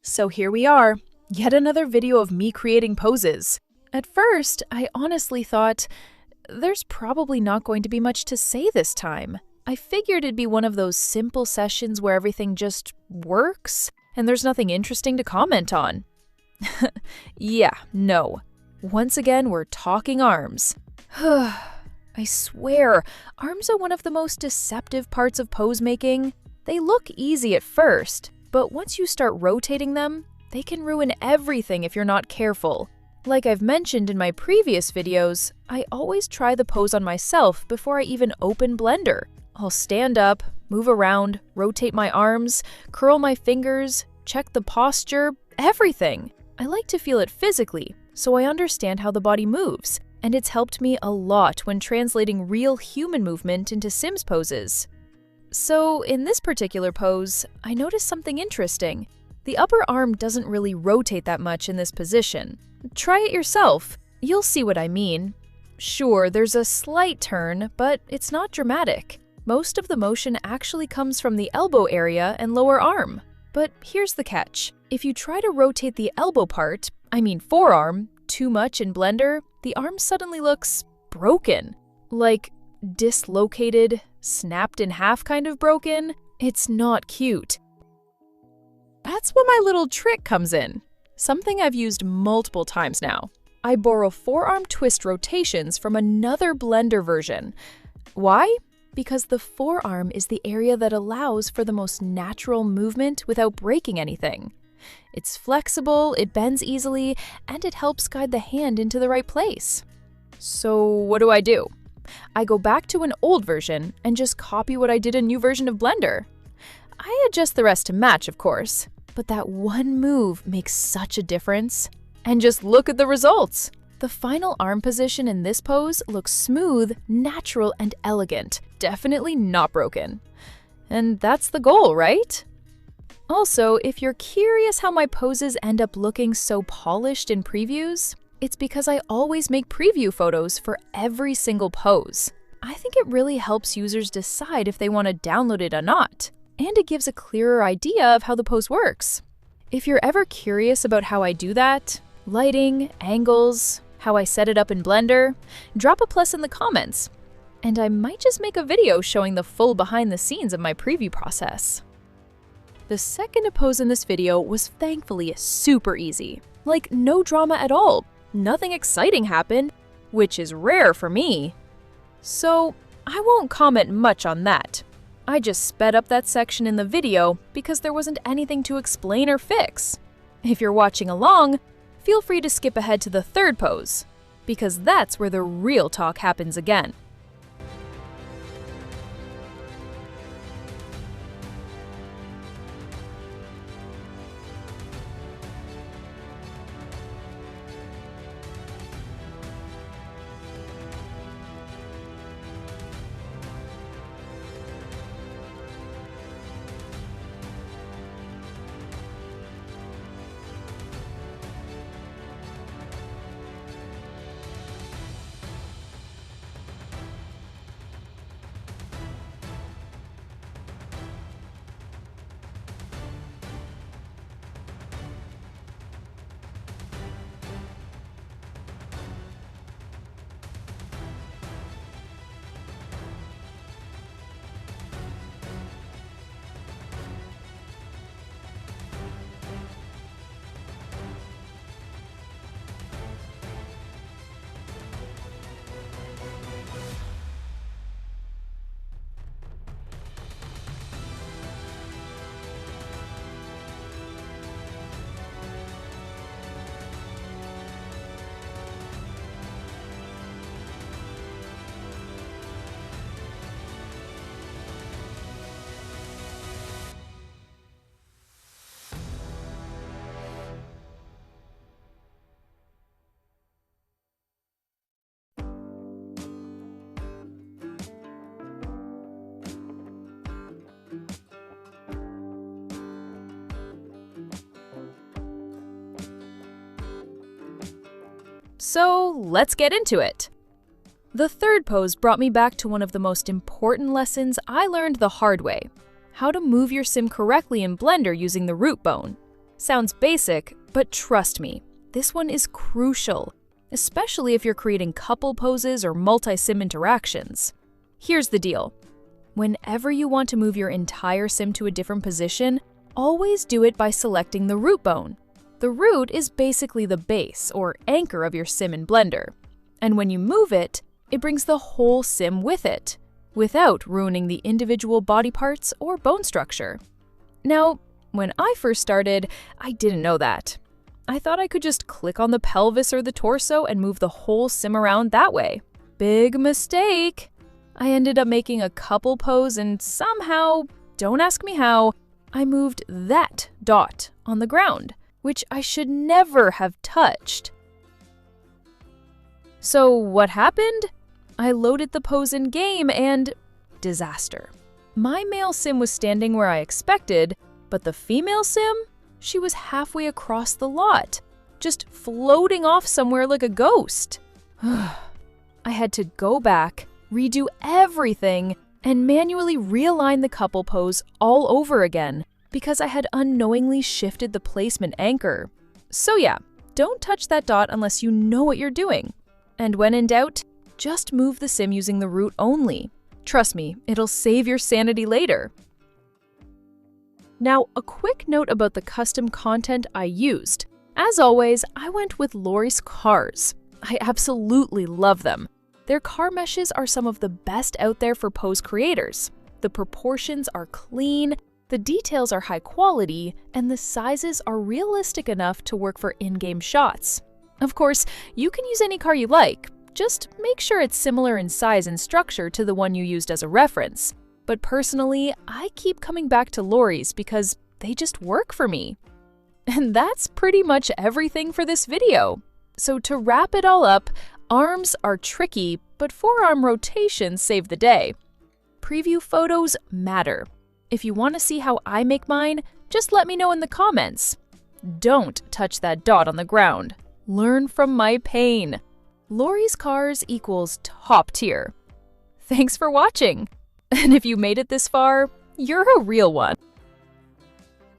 So here we are, yet another video of me creating poses. At first, I honestly thought, there's probably not going to be much to say this time. I figured it'd be one of those simple sessions where everything just works, and there's nothing interesting to comment on. Yeah, no. Once again, we're talking arms. I swear, arms are one of the most deceptive parts of pose making. They look easy at first, but once you start rotating them, they can ruin everything if you're not careful. Like I've mentioned in my previous videos, I always try the pose on myself before I even open Blender. I'll stand up, move around, rotate my arms, curl my fingers, check the posture, everything. I like to feel it physically, so I understand how the body moves, and it's helped me a lot when translating real human movement into Sims poses. So in this particular pose, I noticed something interesting. The upper arm doesn't really rotate that much in this position. Try it yourself. You'll see what I mean. Sure, there's a slight turn, but it's not dramatic. Most of the motion actually comes from the elbow area and lower arm. But here's the catch. If you try to rotate the elbow part, forearm, too much in Blender, the arm suddenly looks broken. Like dislocated, snapped in half kind of broken. It's not cute. That's when my little trick comes in. Something I've used multiple times now. I borrow forearm twist rotations from another Blender version. Why? Because the forearm is the area that allows for the most natural movement without breaking anything. It's flexible, it bends easily, and it helps guide the hand into the right place. So what do? I go back to an old version and just copy what I did in a new version of Blender. I adjust the rest to match, of course, but that one move makes such a difference. And just look at the results! The final arm position in this pose looks smooth, natural, and elegant, definitely not broken. And that's the goal, right? Also, if you're curious how my poses end up looking so polished in previews, it's because I always make preview photos for every single pose. I think it really helps users decide if they want to download it or not, and it gives a clearer idea of how the pose works. If you're ever curious about how I do that, lighting, angles, how I set it up in Blender, drop a plus in the comments, and I might just make a video showing the full behind the scenes of my preview process. The second pose in this video was thankfully super easy, like no drama at all. Nothing exciting happened, which is rare for me. So I won't comment much on that. I just sped up that section in the video because there wasn't anything to explain or fix. If you're watching along, feel free to skip ahead to the third pose, because that's where the real talk happens again. So let's get into it. The third pose brought me back to one of the most important lessons I learned the hard way: how to move your sim correctly in Blender using the root bone. Sounds basic, but trust me, this one is crucial, especially if you're creating couple poses or multi-sim interactions. Here's the deal. Whenever you want to move your entire sim to a different position, always do it by selecting the root bone. The root is basically the base or anchor of your sim in Blender. And when you move it, it brings the whole sim with it, without ruining the individual body parts or bone structure. Now, when I first started, I didn't know that. I thought I could just click on the pelvis or the torso and move the whole sim around that way. Big mistake! I ended up making a couple pose and somehow, don't ask me how, I moved that dot on the ground, which I should never have touched. So what happened? I loaded the pose in game and disaster. My male sim was standing where I expected, but the female sim? She was halfway across the lot, just floating off somewhere like a ghost. I had to go back, redo everything, and manually realign the couple pose all over again because I had unknowingly shifted the placement anchor. So yeah, don't touch that dot unless you know what you're doing. And when in doubt, just move the sim using the root only. Trust me, it'll save your sanity later. Now, a quick note about the custom content I used. As always, I went with Lori's cars. I absolutely love them. Their car meshes are some of the best out there for pose creators. The proportions are clean, the details are high quality, and the sizes are realistic enough to work for in-game shots. Of course, you can use any car you like, just make sure it's similar in size and structure to the one you used as a reference. But personally, I keep coming back to Lori's because they just work for me. And that's pretty much everything for this video. So to wrap it all up, arms are tricky, but forearm rotations save the day. Preview photos matter. If you want to see how I make mine, just let me know in the comments. Don't touch that dot on the ground. Learn from my pain. Lori's cars equals top tier. Thanks for watching. And if you made it this far, you're a real one.